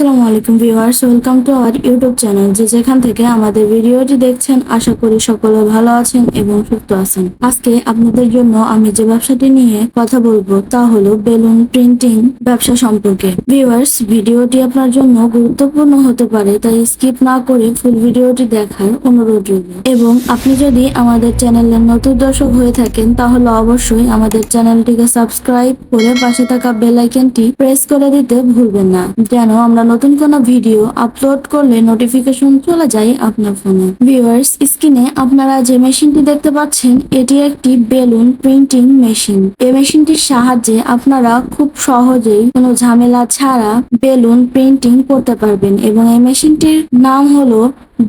আসসালামু আলাইকুম viewers, welcome to our YouTube channel. যেখান থেকে আমাদের ভিডিওটি দেখছেন, আশা করি সকলে ভালো আছেন এবং সুস্থ আছেন। আজকে আপনাদের জন্য আমি যে ব্যবসাটি নিয়ে কথা বলবো তা হলো বেলুন প্রিন্টিং ব্যবসা সম্পর্কে। ভিউয়ার্স, ভিডিওটি আপনার জন্য গুরুত্বপূর্ণ হতে পারে, তাই স্কিপ না করে ফুল ভিডিওটি দেখার অনুরোধ রইল। এবং আপনি যদি আমাদের চ্যানেলের নতুন দর্শক হয়ে থাকেন তাহলে অবশ্যই আমাদের চ্যানেলটিকে সাবস্ক্রাইব করে পাশে থাকা বেল আইকনটি প্রেস করে দিতে ভুলবেন না, যেন আমরা নতুন কোনো ভিডিও আপলোড করলে নোটিফিকেশন চলে যায় আপনার ফোনে। ভিউয়ার্স, স্ক্রিনে আপনারা যে মেশিনটি দেখতে পাচ্ছেন এটি একটি বেলুন প্রিন্টিং মেশিন। এই মেশিনটির সাহায্যে আপনারা খুব সহজেই কোনো ঝামেলা ছাড়া বেলুন প্রিন্টিং করতে পারবেন এবং এই মেশিনটির নাম হলো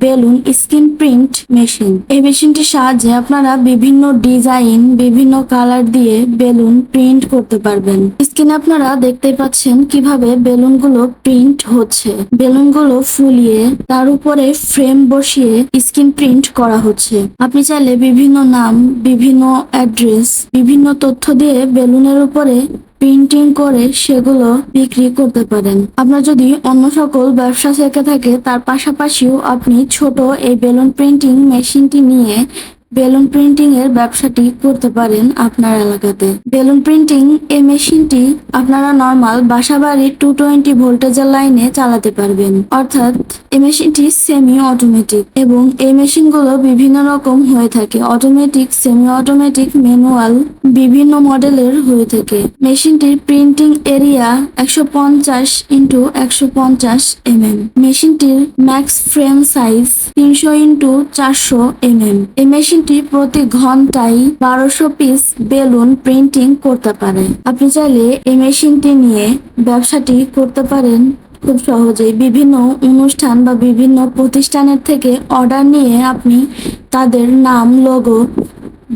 বেলুন স্ক্রিন প্রিন্ট মেশিন। এই মেশিনটির সাহায্যে আপনারা বিভিন্ন ডিজাইন, বিভিন্ন কালার দিয়ে বেলুন প্রিন্ট করতে পারবেন। স্ক্রিনে আপনারা দেখতে পাচ্ছেন কিভাবে বেলুনগুলো প্রিন্ট হচ্ছে। বেলুনগুলো ফুলিয়ে তার উপরে ফ্রেম বসিয়ে স্ক্রিন প্রিন্ট করা হচ্ছে। আপনি চাইলে বিভিন্ন নাম, বিভিন্ন অ্যাড্রেস, বিভিন্ন তথ্য দিয়ে বেলুনের উপরে প্রিন্টিং করে সেগুলো বিক্রি করতে পারেন। আপনার যদি অন্য সকল ব্যবসা থেকে থাকে তার পাশাপাশিও আপনি ছোট এই বেলুন প্রিন্টিং মেশিনটি নিয়ে বেলুন প্রিন্টিং এর ব্যবসাটি করতে পারেন আপনার এলাকাতে। বেলুন প্রিন্টিং এই মেশিনটি আপনারা নর্মাল বাসাবাড়ির 220 ভোল্টেজের লাইনে চালাতে পারবেন, অর্থাৎ এই মেশিনটি সেমি অটোমেটিক এবং এই মেশিনগুলো বিভিন্ন রকম হয়ে থাকে, অটোমেটিক, সেমি অটোমেটিক, ম্যানুয়াল, বিভিন্ন মডেলের হয়ে থাকে। মেশিনটির প্রিন্টিং এরিয়া 150 × 150 mm। মেশিনটির ম্যাক্স ফ্রেম সাইজ 300 × 400 mm। এই মেশিনটি প্রতি ঘন্টায় 1200 পিস বেলুন প্রিন্টিং করতে পারে। আপনি চাইলে এই মেশিনটি নিয়ে ব্যবসাটি করতে পারেন খুব সহজেই। বিভিন্ন অনুষ্ঠান বা বিভিন্ন প্রতিষ্ঠানের থেকে অর্ডার নিয়ে আপনি তাদের নাম, লোগো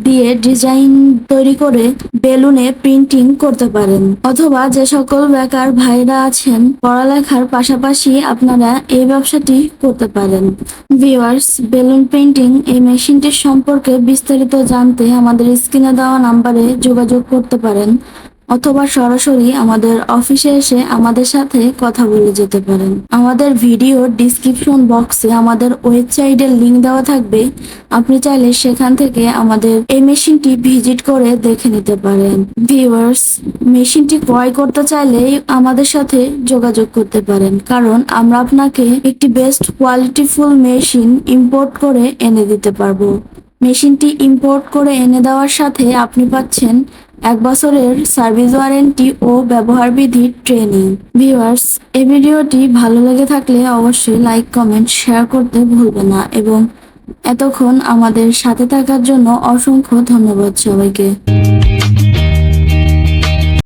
দিয়ে ডিজাইন তৈরি করে বেলুনে প্রিন্টিং করতে পারেন। অথবা যে সকল বেকার ভাইরা আছেন, পড়ালেখার পাশাপাশি আপনারা এই ব্যবসাটি করতে পারেন। ভিউয়ার্স, বেলুন প্রিন্টিং এই মেশিনটির সম্পর্কে বিস্তারিত জানতে আমাদের স্ক্রিনে দেওয়া নাম্বারে যোগাযোগ করতে পারেন, অথবা সরাসরি আমাদের অফিসে এসে আমাদের সাথে কথা বলে যেতে পারেন। আমাদের ভিডিও ডিসক্রিপশন বক্সে আমাদের ওয়েবসাইটের লিংক দেওয়া থাকবে, আপনি চাইলে সেখান থেকে আমাদের এই মেশিনটি ভিজিট করে দেখে নিতে পারেন। ভিউয়ার্স, মেশিনটি ক্রয় করতে চাইলে আমাদের সাথে যোগাযোগ করতে পারেন, কারণ আমরা আপনাকে একটি বেস্ট কোয়ালিটিফুল মেশিন ইম্পোর্ট করে এনে দিতে পারবো। মেশিনটি ইম্পোর্ট করে এনে দেওয়ার সাথে আপনি পাচ্ছেন 1 বছরের সার্ভিস ওয়ারেন্টি ও ব্যবহার বিধির ট্রেনিং। ভিউয়ার্স, এই ভিডিওটি ভালো লেগে থাকলে অবশ্যই লাইক, কমেন্ট, শেয়ার করতে ভুলবেন না এবং এতক্ষণ আমাদের সাথে থাকার জন্য অসংখ্য ধন্যবাদ সবাইকে।